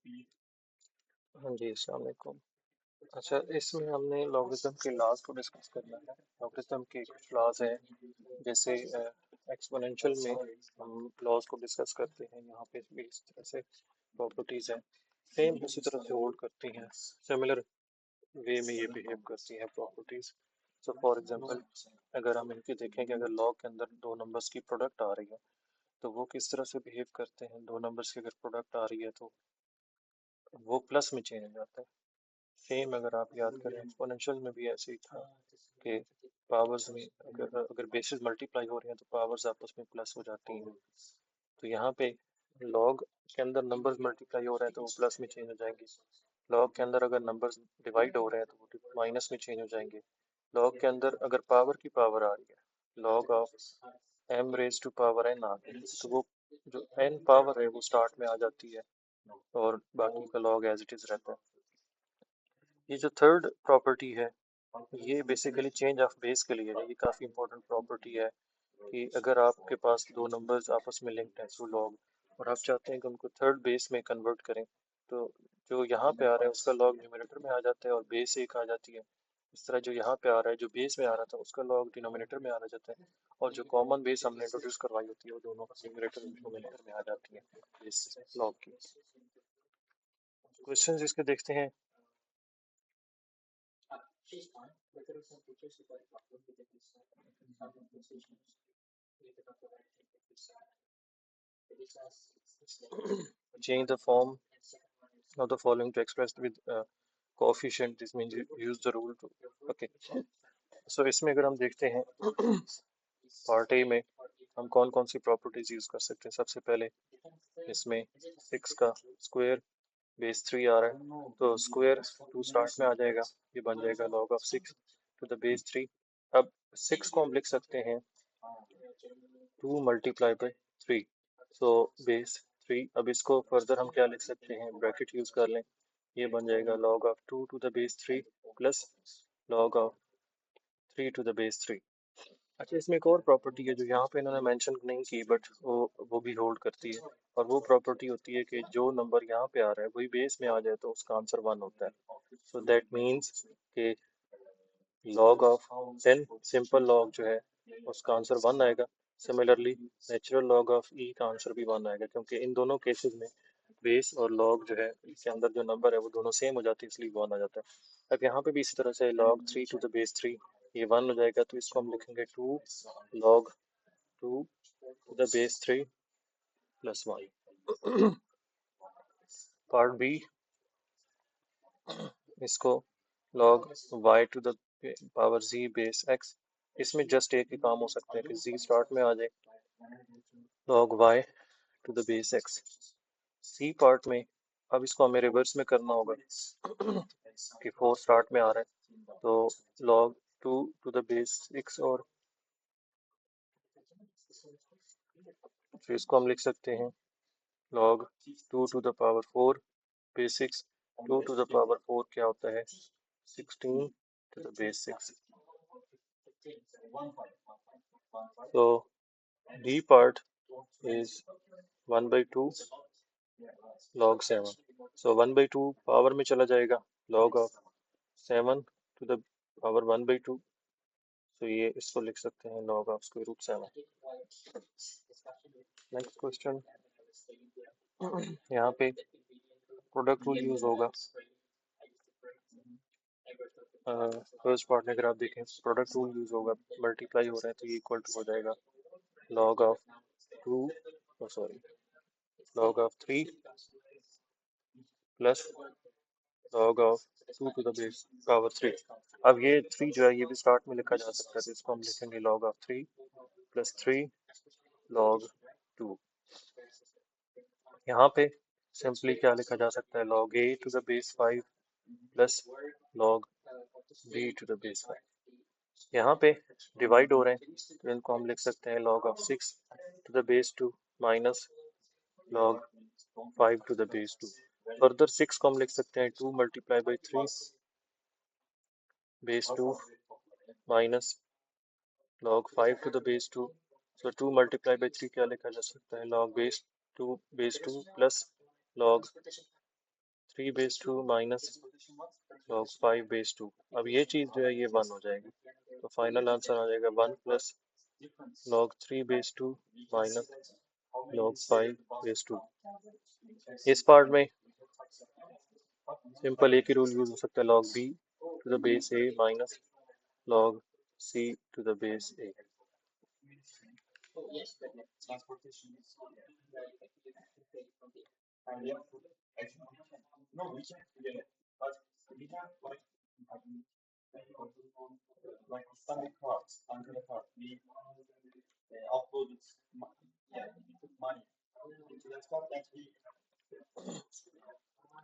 हाँ जी, अस्सलाम वालेकुम। अच्छा, इसमें हमने लॉगरिथम के लॉज को डिस्कस करना है। लॉगरिथम के कुछ लॉज हैं, जैसे एक्सपोनेंशियल में हम लॉज को डिस्कस करते हैं। यहाँ पे भी इस तरह से प्रॉपर्टीज हैं, सेम उसी तरह से होल्ड करती हैं, सिमिलर वे में ये बिहेव करती हैं प्रॉपर्टीज। सो फॉर एग्जांपल, अगर हम इनके देखें कि अगर लॉग के अंदर दो नंबर्स की प्रोडक्ट आ रही है तो वो किस तरह से बिहेव करते हैं। दो नंबर्स की अगर प्रोडक्ट आ रही है तो वो प्लस में चेंज हो जाता है। सेम अगर आप याद करें, एक्सपोनेंशियल में भी ऐसे ही था कि पावर्स में अगर अगर बेसिस मल्टीप्लाई हो रहे हैं तो पावर्स आपस में प्लस हो जाती हैं। तो यहाँ पे लॉग के अंदर नंबर्स मल्टीप्लाई हो रहे हैं तो वो प्लस में चेंज हो जाएंगे। लॉग के अंदर अगर नंबर्स डिवाइड हो रहे हैं तो वो माइनस में चेंज हो जाएंगे। लॉग के अंदर अगर पावर की पावर आ रही है, log of m raise to power n आ गई, तो वो जो n पावर है वो स्टार्ट में आ जाती है और बाकी का लॉग एज इट इज रहता है। ये जो थर्ड प्रॉपर्टी है ये बेसिकली चेंज ऑफ बेस के लिए है। ये काफ़ी इंपॉर्टेंट प्रॉपर्टी है कि अगर आपके पास दो नंबर्स आपस में लिंक्ड हैं थ्रू लॉग और आप चाहते हैं कि उनको थर्ड बेस में कन्वर्ट करें, तो जो यहाँ पे आ रहा है उसका लॉग न्यूमरेटर में आ जाता है और बेस एक आ जाती है। इस तरह जो यहाँ पे आ रहा है, जो बेस में आ रहा था, उसका लॉग डिनोमिनेटर में आ जाता है और जो कॉमन बेस हमने इंट्रोड्यूस करवाई होती है वो दोनों न्यूमरेटर और डिनोमिनेटर में आ जाती है इस लॉग की। क्वेश्चंस इसके देखते हैं। Change the form of the following to express with coefficient. This means you use the rule to. Okay, so इसमें अगर हम देखते हैं पार्ट ए में हम कौन कौन सी प्रॉपर्टीज यूज कर सकते हैं। सबसे पहले इसमें 6 का स्क्वायर बेस 3 आ रहा है तो स्क्वायर 2 स्टार्ट में आ जाएगा, ये बन जाएगा log of 6 to the base 3। अब 6 को हम लिख सकते हैं 2 मल्टीप्लाई बाई 3, सो बेस 3। अब इसको फर्दर हम क्या लिख सकते हैं, ब्रैकेट यूज कर लें, ये बन जाएगा log of 2 to the base 3 plus log of 3 to the base 3। अच्छा, इसमें एक और प्रॉपर्टी है जो यहाँ पे इन्होंने मेंशन नहीं की बट वो भी होल्ड करती है, और वो प्रॉपर्टी होती है कि जो नंबर यहाँ पे आ रहा है वही बेस में आ जाए तो उसका आंसर 1 होता है। सो दैट मीन्स कि log ऑफ 10 सिंपल लॉग जो है उसका आंसर 1 आएगा। Similarly natural log of e का आंसर भी 1 आएगा, क्योंकि इन दोनों केसेस में बेस और लॉग जो है इसके अंदर जो नंबर है वो दोनों सेम हो जाते हैं, इसलिए 1 आ जाता है। अब यहाँ पे भी इसी तरह से log 3 टू द बेस 3, ये 1 हो जाएगा तो इसको हम लिखेंगे 2 log 2 to the base 3 plus 1। Part B, इसको log y to the power z base x, इसमें जस्ट एक ही काम हो सकता है कि z स्टार्ट में आ जाए, log y to the base x। C part में अब इसको हमें रिवर्स में करना होगा कि 4 स्टार्ट में आ रहा है तो log 2 टू द बेस 6, और फिर इसको हम लिख सकते हैं log 2 to the power 4 base 6। 2 to the power 4 क्या होता है, 16 to the base 6। So D part is 1 by 2 log 7. So 1 by 2 power में चला जाएगा, log of 7 to the power 1 by 2। तो ये इसको लिख सकते हैं log of square root 7। Next question, यहाँ पे प्रोडक्ट रूल यूज होगा। फर्स्ट पार्ट में अगर आप देखें प्रोडक्ट रूल यूज होगा, मल्टीप्लाई हो रहा है तो ये इक्वल टू हो जाएगा log of 2, sorry log of 3 plus log of 2 to the base power 3। अब ये 3 जो है ये भी स्टार्ट में लिखा जा सकता है तो इसको हम लिखेंगे log of 3 प्लस 3 log 2। यहाँ पे सिंपली क्या लिखा जा सकता है, log a to the base 5 plus log b to the base 5। यहाँ पे डिवाइड हो रहे हैं तो इनको हम लिख सकते हैं log of 6 to the base 2 minus log 5 to the base 2। Further 6 को हम लिख सकते हैं 2 multiply by 3 base 2 minus log 5 to the base 2। So 2 multiplied by 3 क्या लिखा जा सकता है, log base 2 plus log 3/2 minus log 5/2। अब ये चीज़ जो है ये 1 हो जाएगी, तो फाइनल आंसर आ जाएगा 1 प्लस log 3/2 माइनस log 5/2। इस पार्ट में सिंपल एक ही रूल यूज हो सकता है, log b to the base a minus log c to the base a।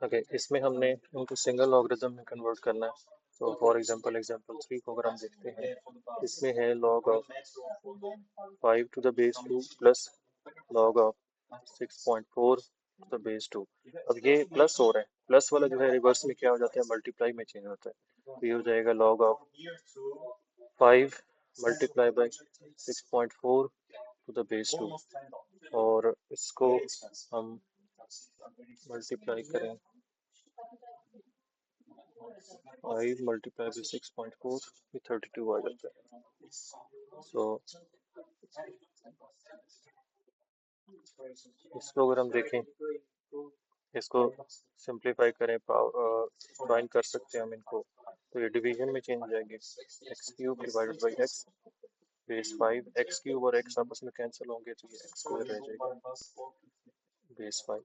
Okay, इसमें हमने उनको सिंगल लॉगरिथम में कन्वर्ट करना है। तो फॉर एग्जांपल एग्जांपल 3 को अगर हम देखते हैं, इसमें है log of 5 to the base 2 plus log of 6.4 to the base 2। अब ये प्लस हो रहा है, प्लस वाला जो है रिवर्स में क्या हो जाता है, मल्टीप्लाई में चेंज होता है। तो ये हो जाएगा log of 5 multiply by 6.4 to the base 2, और इसको हम मल्टीप्लाई करें 5 मल्टीप्लाई बाई 6.4, ये 32 आ जाता है। सो इसको अगर हम देखें, इसको सिंप्लीफाई करें, ज्वाइन कर सकते हैं हम इनको, तो ये डिवीजन में चेंज हो जाएंगे। X cube divided by x base 5, x cube और एक्स आपस में कैंसिल होंगे तो ये एक्स स्क्वायर रह जाएगा बेस 5।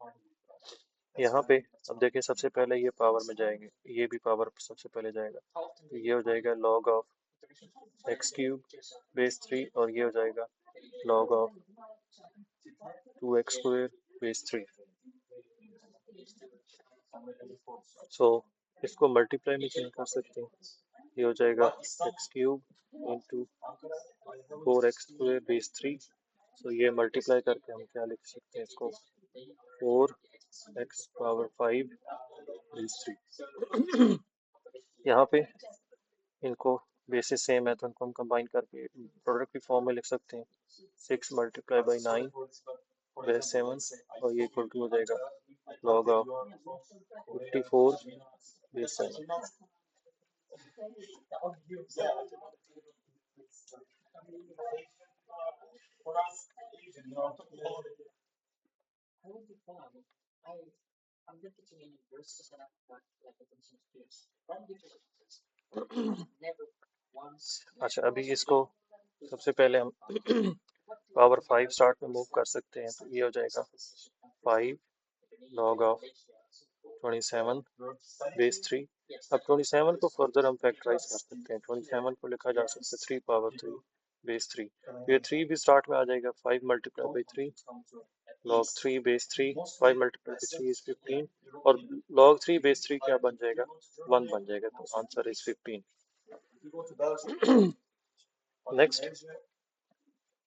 यहाँ पे अब देखें, सबसे पहले ये पावर में जाएंगे, ये भी पावर सबसे पहले जाएगा, तो ये हो जाएगा log of x cube base 3, और ये हो जाएगा log of 2x square base 3। सो इसको मल्टीप्लाई में चेंज कर सकते हैं, ये हो जाएगा x cube into 4x square base 3। सो ये मल्टीप्लाई करके हम क्या लिख सकते हैं इसको, 4x पावर 5 बेस 3। यहाँ पे इनको बेसिस सेम है तो इनको हम कंबाइन करके प्रोडक्ट की फॉर्म में लिख सकते हैं, 6 मल्टीप्लाई बाई 9 बेस 7, और ये इक्वल टू हो जाएगा log ऑफ 54 बेस 7। अच्छा, अभी इसको सबसे पहले हम पावर 5 स्टार्ट में मूव कर सकते हैं, तो ये हो जाएगा 5 log ऑफ 27 बेस 3। अब 27 को फर्दर हम फैक्टराइज कर सकते हैं, 27 को लिखा जा सकता है 3 पावर 3 बेस 3। ये 3 भी स्टार्ट में आ जाएगा, 5 multiply by 3 log 3 base 3, 5 multiply by 3 is 15, और log 3 बेस 3 क्या बन जाएगा, 1 बन जाएगा, तो आंसर इज 15। नेक्स्ट,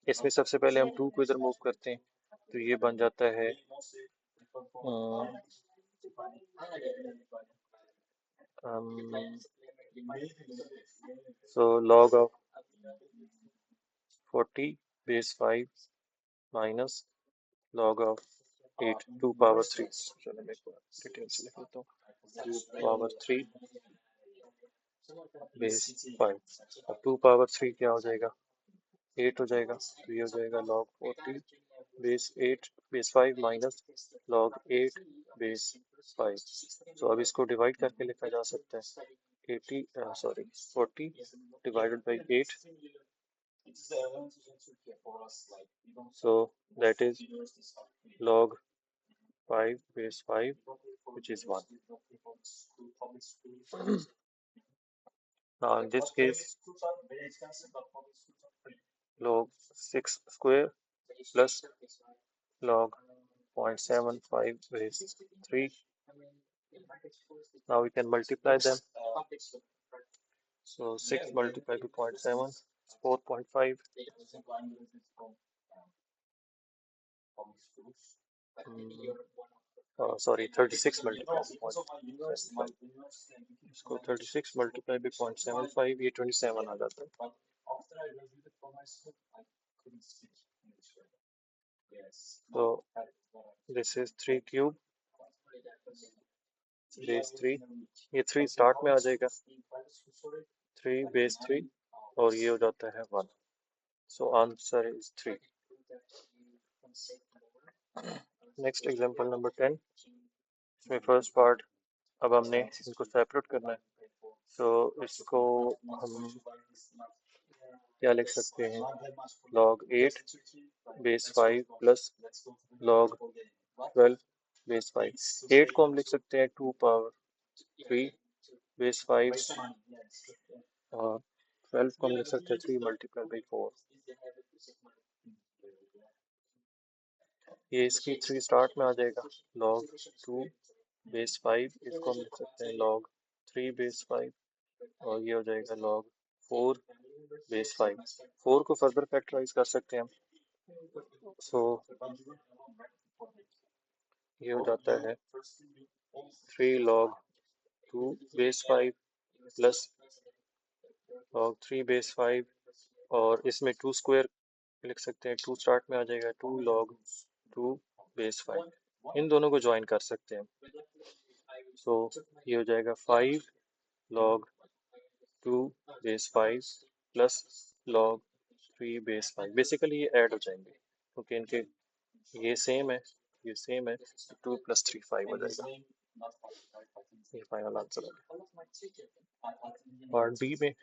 इसमें सबसे पहले हम 2 को इधर मूव करते हैं, तो ये बन जाता है so log of 40 base 5 minus log of 8 2 power 3। चलो मैं डिटेल से लिख लेता हूँ, 2 पावर 3 बेस 5। अब 2 पावर 3 क्या हो जाएगा, 8 हो जाएगा, तो ये हो जाएगा log 40 base 8 base 5 minus log 8 base 5। तो अब इसको डिवाइड करके लिखा जा सकता है, 40 divided by 8, so that is log 5 base 5, which is 1. Now in this case, log 6 square plus log 0.75 base 3. Now we can multiply them. So 6 multiplied by 0.7 is 4.5. Sorry, 36 multiplied by 0.75, इसको 36 multiplied by 0.75, ये 27 आ जाता है। So this is 3 cube base 3, ये 3 start में आ जाएगा, 3 base 3 और ये हो जाता है 1। So answer is 3। Next example number 10। इसमें फर्स्ट पार्ट, अब हमने इनको सेपरेट करना है। तो इसको हम क्या लिख सकते हैं, log 8 base 5 plus log 12 base 5। 8 को हम लिख सकते हैं 2 पावर 3 बेस 5 और 12 को हम लिख सकते हैं 3 मल्टीप्लाई बाई 4। ये इसकी 3 स्टार्ट में आ जाएगा, log 2 बेस 5, इसको हम लिख सकते हैं log 3 बेस 5 और ये हो जाएगा log 4 बेस 5। 4 को फर्दर फैक्टराइज कर सकते हैं हम। सो ये हो जाता है 3 log 2 base 5 plus log 3 base 5 और इसमें 2 स्क्वायर लिख सकते हैं, 2 स्टार्ट में आ जाएगा, 2 log 2 बेस 5। इन दोनों को ज्वाइन कर सकते हैं। सो ये हो जाएगा 5 log 2 base 5 plus log 3 base 5। Basically ये ऐड हो जाएंगे क्योंकि इनके ये सेम है, ये सेम है, 2 प्लस 3 5 हो जाएगा। ये फाइनल आंसर है। पार्ट बी में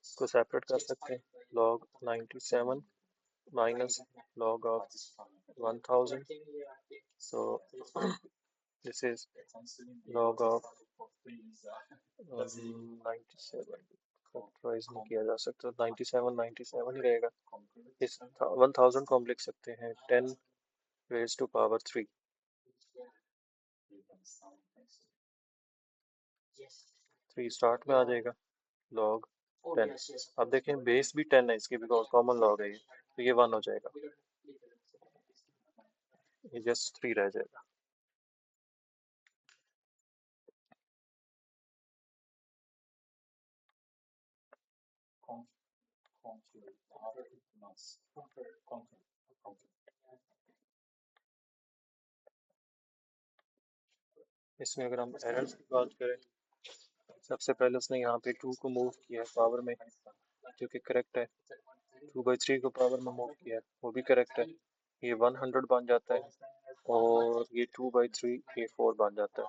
इसको सेपरेट कर सकते हैं, log 97 minus log of 1000. So this is log of 97 factorise नहीं किया जा सकता, 97 97 ही रहेगा। इस 1000 को हम लिख सकते हैं 10 raised to power 3। 3 स्टार्ट में आ जाएगा, log 10। अब देखें बेस भी 10 है इसकी, बिकॉज कॉमन लॉग है ये, तो ये 1 हो जाएगा, ये जस्ट 3 रह जाएगा। इसमें अगर हम एरर्स की बात करें, सबसे पहले उसने यहाँ पे 2 को मूव किया है पावर में, जो कि करेक्ट है। 2/3 को पावर में मूव किया है, वो भी करेक्ट है। ये 100 बन जाता है और ये 2/3 ये 4 बन जाता है।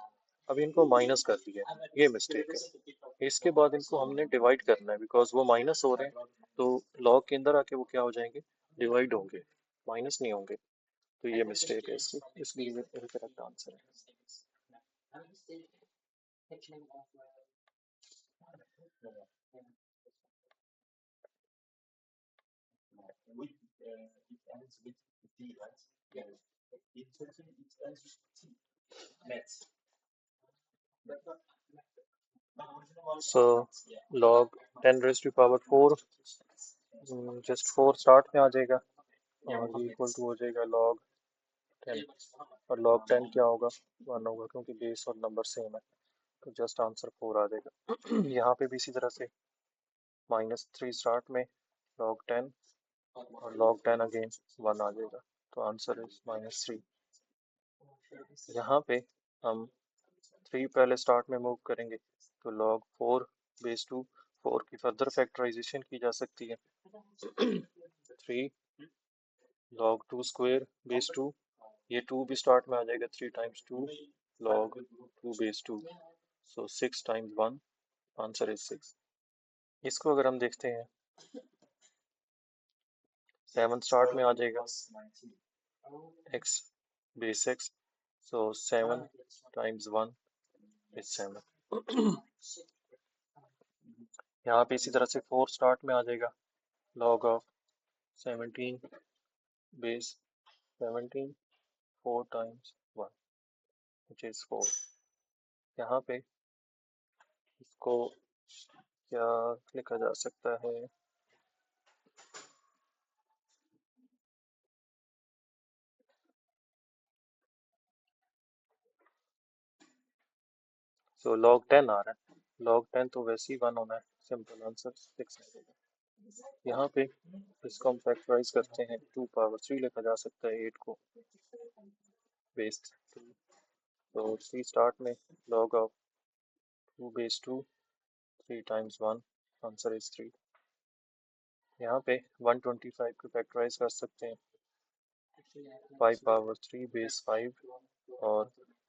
अब इनको माइनस कर दिया है, ये मिस्टेक है। इसके बाद इनको हमने डिवाइड करना है, बिकॉज वो माइनस हो रहे हैं, तो लॉग के अंदर आके वो क्या हो जाएंगे, डिवाइड होंगे, माइनस नहीं होंगे। तो ये मिस्टेक है इसकी, इसलिए ये करेक्ट आंसर है। So log 10 raised to power 4 just 4 start में आ जाएगा और ये इक्वल टू हो जाएगा log 10, और log 10 क्या होगा, 1 होगा, क्योंकि बेस और नंबर सेम है, तो जस्ट आंसर 4 आ जाएगा। यहाँ पे भी इसी तरह से -3 स्टार्ट में log 10 और log 10 अगेन 1 आ जाएगा, तो आंसर इज -3। यहाँ पे हम 3 पहले स्टार्ट में मूव करेंगे, तो log 4 बेस 2, 4 की फर्दर फैक्टराइजेशन की जा सकती है। 3 log 2 स्क्वायर बेस 2, ये 2 भी स्टार्ट में आ जाएगा, 3 times 2 log 2 base 2, so 6 times 1, answer is 6। इसको अगर हम देखते हैं, 7 स्टार्ट में आ जाएगा, x base x, so 7 times 1 is 7। यहाँ पे इसी तरह से 4 स्टार्ट में आ जाएगा, log of 17 base 17, 4 times 1 which is 4। यहाँ पे इसको क्या लिखा जा सकता है, सो log 10 आ रहा है, log 10 तो वैसे ही 1 होना है, सिंपल आंसर 6 आएगा। यहाँ पे इसको हम फैक्टराइज करते हैं, 2 पावर 3 लिखा जा सकता है 8 को, बेस 2। तो 3 स्टार्ट में log of 2 base 2, 3 times 1, answer is 3। यहाँ पे 125 को फैक्टराइज कर सकते हैं 5 पावर 3 बेस 5, और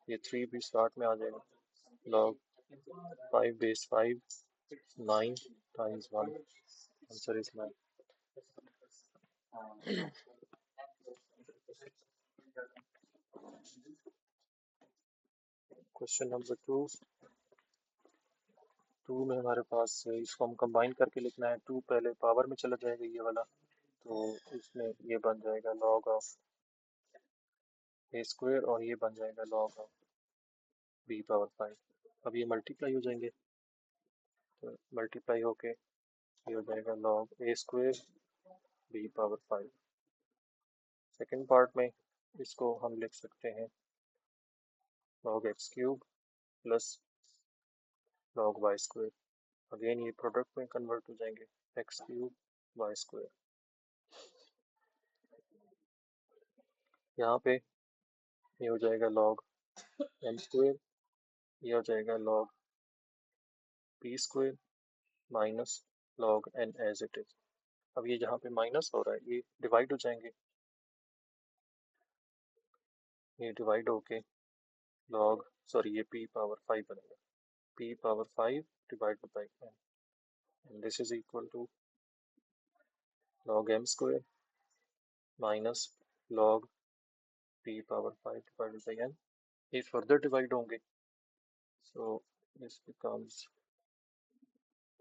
ये 3 भी स्टार्ट में आ जाएगा। log 5 base 5, 9 times 1, answer is 9। Question number 2 में हमारे पास इसको हम कंबाइन करके लिखना है। 2 पहले पावर में चला जाएगा ये वाला, तो इसमें ये बन जाएगा log ऑफ ए स्क्वायर, और ये बन जाएगा log ऑफ बी पावर 5। अब ये मल्टीप्लाई हो जाएंगे, तो मल्टीप्लाई होके ये हो जाएगा log A square B power 5। Second part में इसको हम लिख सकते हैं log X cube plus log Y square. Again ये प्रोडक्ट में कन्वर्ट हो जाएंगे, एक्स क्यूब वाई स्क्वायर। यहाँ पे ये हो जाएगा log एम स्क्वायर, ये हो जाएगा log P square minus log N as it is. अब ये जहाँ पे माइनस हो रहा है ये डिवाइड हो जाएंगे, ये डिवाइड होके ये p पावर 5 बनेगा, p पावर 5 डिवाइडेड बाई n, and this is equal to log m square minus log p power 5 by बाई n। ये फर्दर डिवाइड होंगे, so this becomes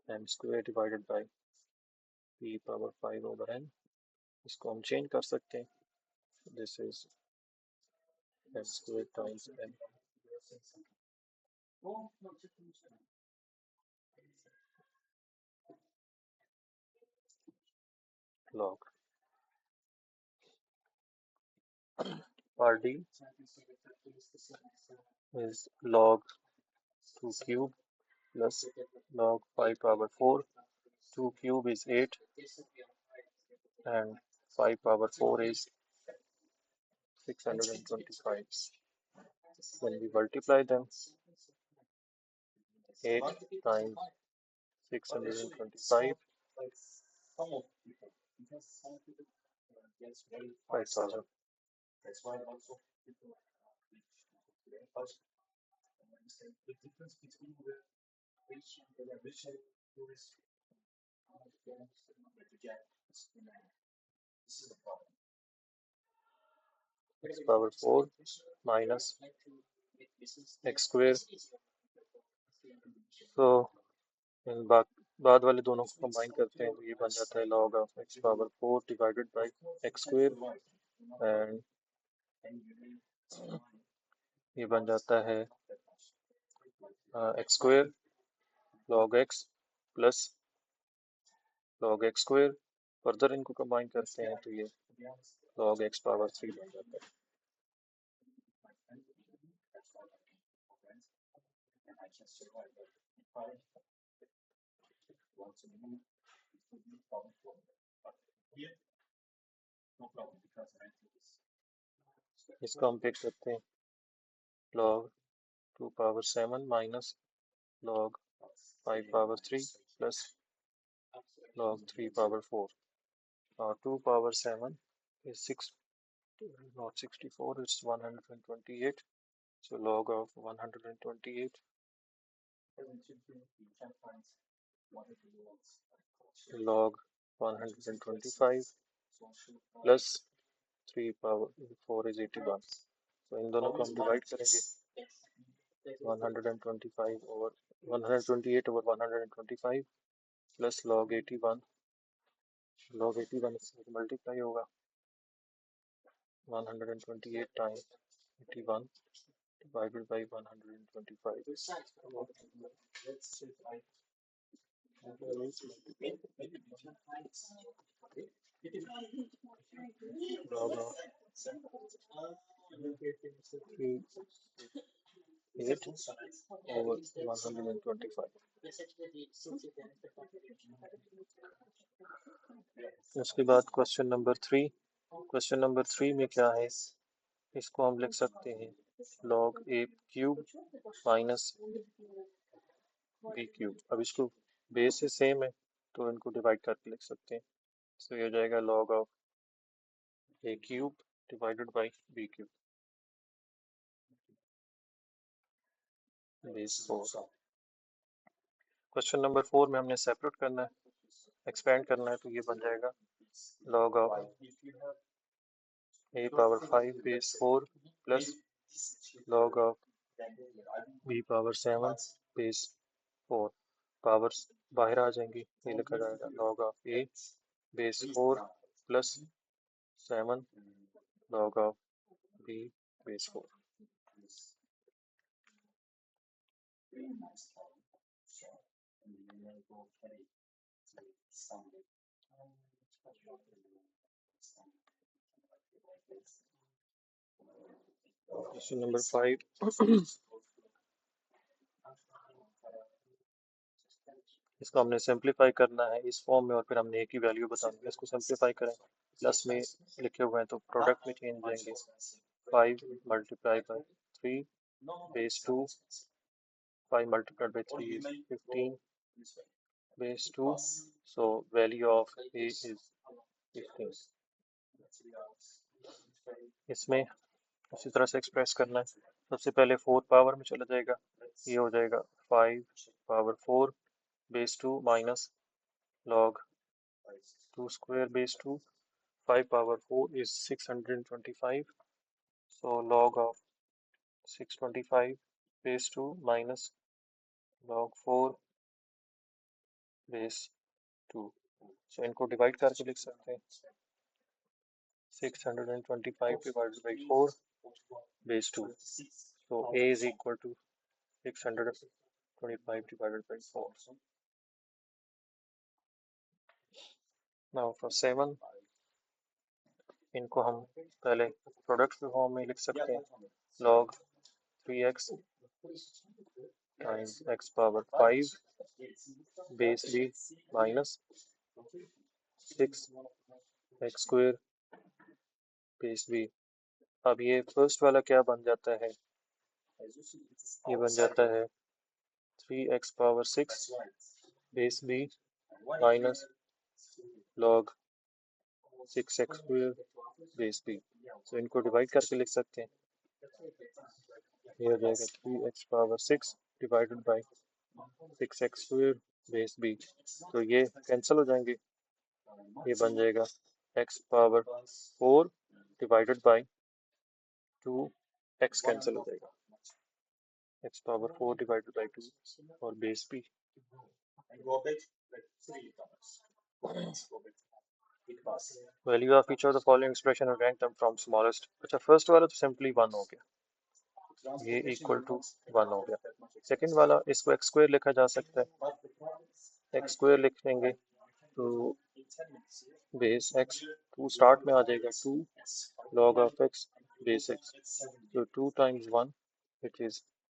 m square divided by p power 5 over n। इसको हम change कर सकते हैं, this is m square times n log rd is log 2 cube plus log 5 power 4. 2 cube is 8 and 5 power 4 is 625. When we multiply them, 8 times 625, 5000. X power 4 minus x square. So इन बाद वाले दोनों को combine करते हैं तो ये बन जाता है log of x power 4 divided by x square, and ये बन जाता है x square log x plus log x square. Further इनको कंबाइन करते हैं तो ये log x पावर 3 बन जाता है। इसको हम पिक करते हैं log 2 power 7 minus log 5 power 3 plus log 3 power 4. 2 power 7 is 6, not 64, it's 128. So log of 128 log 125 plus 3 power 4 is 81. So इन दोनों को हम डिवाइड करेंगे, 125 over 128 over 125 plus log 81, log 81 इससे मल्टीप्लाई होगा 128 times 81 divided by 125. Log of 8 over 125. उसके बाद question number 3 में क्या है, इसको हम लिख सकते हैं log a cube minus b cube. अब इसको बेस से सेम है तो इनको डिवाइड करके लिख सकते हैं। तो ये हो जाएगा log of a cube divided by b cube base 4। Question number 4 में हमने सेपरेट करना है, एक्सपेंड करना है, तो ये बन जाएगा log of a power 5 base 4 plus log of b power 7 base 4। Powers बाहर आ जाएंगी, ये लिखा जाएगा log of a base 4 plus 7 log of b base 4। Question number 5, इसको हमने सिंप्लीफाई करना है इस फॉर्म में और फिर हमने a की वैल्यू बतानी है। इसको सिंप्लीफाई करें, प्लस में लिखे हुए हैं तो प्रोडक्ट में चेंज जाएंगे। 5 multiply by 3 base 2, 5 multiplied by 3 is 15 base 2, so value of a is 15। इसमें उसी तरह से एक्सप्रेस करना है। सबसे पहले 4 पावर में चला जाएगा, ये हो जाएगा 5 power 4 base 2 minus log 2 square base 2। 5 power 4 is 625, so log of 625 base 2 minus log 4 base 2। so इनको डिवाइड करके लिख सकते हैं 625 divided by 4 base 2, so a is equal to 625 divided by 4। now for 7, इनको हम पहले प्रोडक्ट के फॉर्म में लिख सकते हैं log 3x times x power 5 base b minus 6x square base b। अब ये फर्स्ट वाला क्या बन जाता है, ये बन जाता है 3x power 6 base b minus log 6x square base b। तो इनको डिवाइड करके लिख सकते हैं, ये हो जाएगा 3x power 6 divided by 6x square base b। तो ये कैंसिल हो जाएंगे, ये बन जाएगा x power 4 divided by 2, x cancel हो जाएगा, x पावर 4 divided by 2 और base p। Value of each of the following expression और रैंक देम फ्रॉम स्मॉलेस्ट। अच्छा, फर्स्ट वाला तो सिंपली 1 हो गया, ये इक्वल टू 1 हो गया। सेकंड वाला, इसको एक्स स्क्वायर लिखा जा सकता है, एक्स स्क्वायर लिख लेंगे तो बेस एक्स 2 स्टार्ट में आ जाएगा 2 log of x base x, तो 2 times 1 which is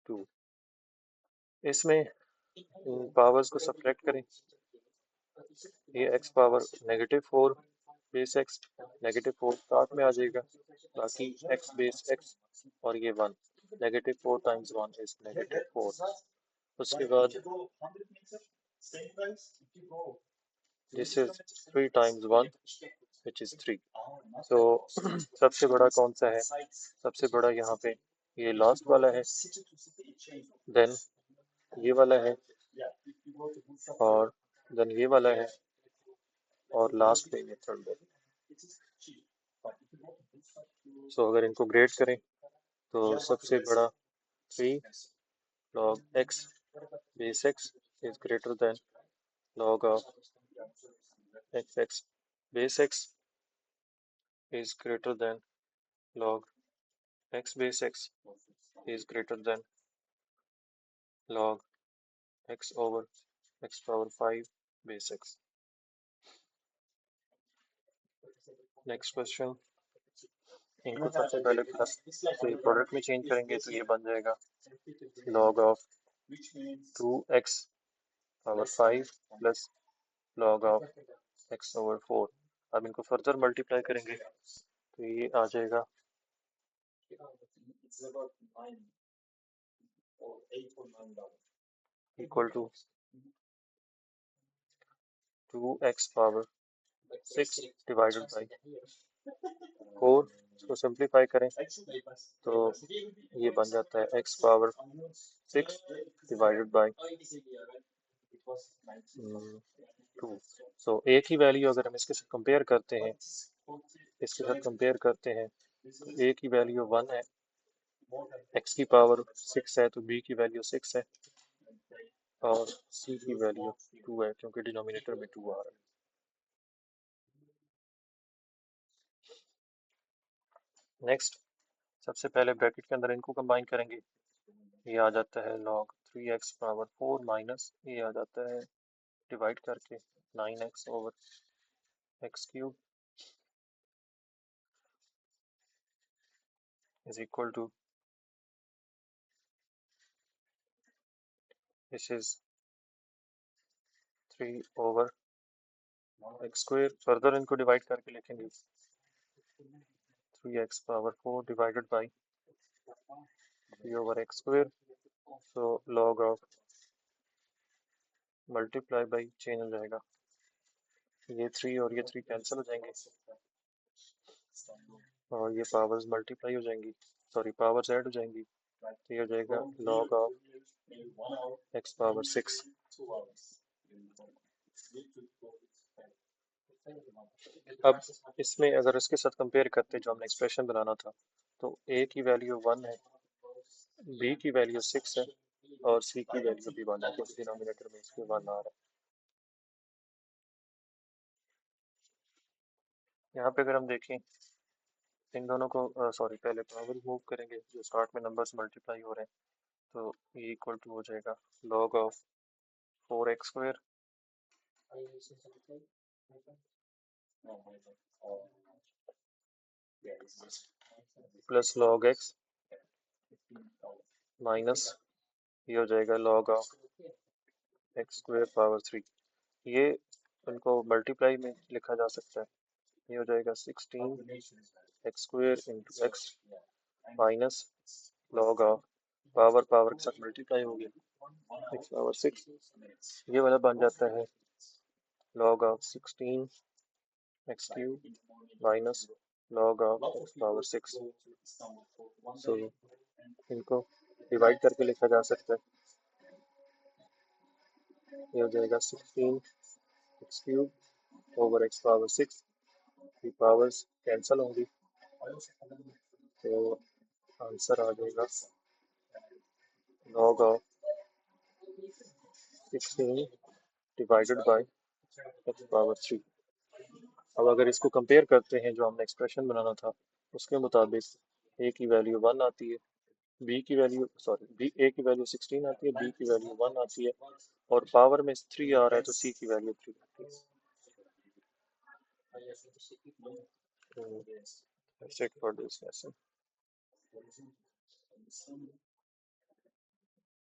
2। इसमें पावर्स को सब्ट्रैक्ट करें, ये x power -4 base x, -4 start में आ जाएगा, बाकी x बेस x और ये 1, -4 times 1 is -4। उसके बाद this is 3 times 1 which is 3। तो सबसे बड़ा कौन सा है, सबसे बड़ा यहाँ पे ये लास्ट वाला है, देन ये वाला है, और देन ये वाला है, और लास्ट पे ये थर्ड है। सो अगर इनको ग्रेड करें तो सबसे बड़ा 3 log x base x is greater than log of x base x is greater than log x base x is greater than log x over x power 5 base x। Next question, इनको सबसे पहले plus से product में change करेंगे तो ये बन जाएगा log of 2x power 5 plus log of x over 4। अब इनको फर्दर मल्टीप्लाई करेंगे तो ये आ जाएगा equal to 2x power 6 divided by 4। इसको सिंप्लीफाई करें तो ये बन जाता है x पावर 6 डिवाइडेड बाई 2। सो एक ही वैल्यू अगर हम इसके साथ कंपेयर करते हैं, तो a की वैल्यू 1 है, x की पावर 6 है तो b की वैल्यू 6 है और c की वैल्यू 2 है क्योंकि डिनोमिनेटर में 2 आ रहा है। नेक्स्ट, सबसे पहले ब्रैकेट के अंदर इनको कंबाइन करेंगे। ये आ जाता है log 3x पावर 4 माइनस ये आ जाता है डिवाइड करके 9x over x cube is equal to this is 3 over x square. Further इनको डिवाइड करके लिखेंगे 3x power 4 divided by 3 over x square. So log of multiply by change हो जाएगा, ये 3 और ये 3 कैंसिल हो जाएंगे और ये पावर्स मल्टीप्लाई हो जाएंगी, सॉरी पावर्स ऐड हो जाएंगी, तो ये हो जाएगा log ऑफ x पावर 6। अब इसमें अगर इसके साथ कंपेयर करते जो हमने एक्सप्रेशन बनाना था, तो a की वैल्यू 1 है, b की वैल्यू 6 है और c की वैल्यू भी 1 है क्योंकि डिनोमिनेटर में इसके 1 आ रहा है। यहाँ पे अगर हम देखें इन दोनों को सॉरी पहले पावर मूव करेंगे, जो स्टार्ट में नंबर्स मल्टीप्लाई हो रहे हैं, तो ये इक्वल टू हो जाएगा log of 4x square plus log x minus ये हो जाएगा log of x square power 3। ये इनको मल्टीप्लाई में लिखा जा सकता है, ये हो जाएगा 16 x square into x minus log of power power के साथ मल्टीप्लाई हो गया x पावर 6, ये वाला बन जाता है log of 16 x cube minus log of x power 6। सो इनको डिवाइड करके लिखा जा सकता है, ये हो जाएगा 16 x cube over x power 6, की पावर्स कैंसिल होंगी तो आंसर आ जाएगा log of 16 divided by x power 3। अब अगर इसको कंपेयर करते हैं जो हमने एक्सप्रेशन बनाना था उसके मुताबिक a की वैल्यू 1 आती है, b की वैल्यू सॉरी b a की वैल्यू 16 आती है, b की वैल्यू 1 आती है और पावर में 3 आ रहा है तो c की वैल्यू 3 आती है। That's it for this lesson.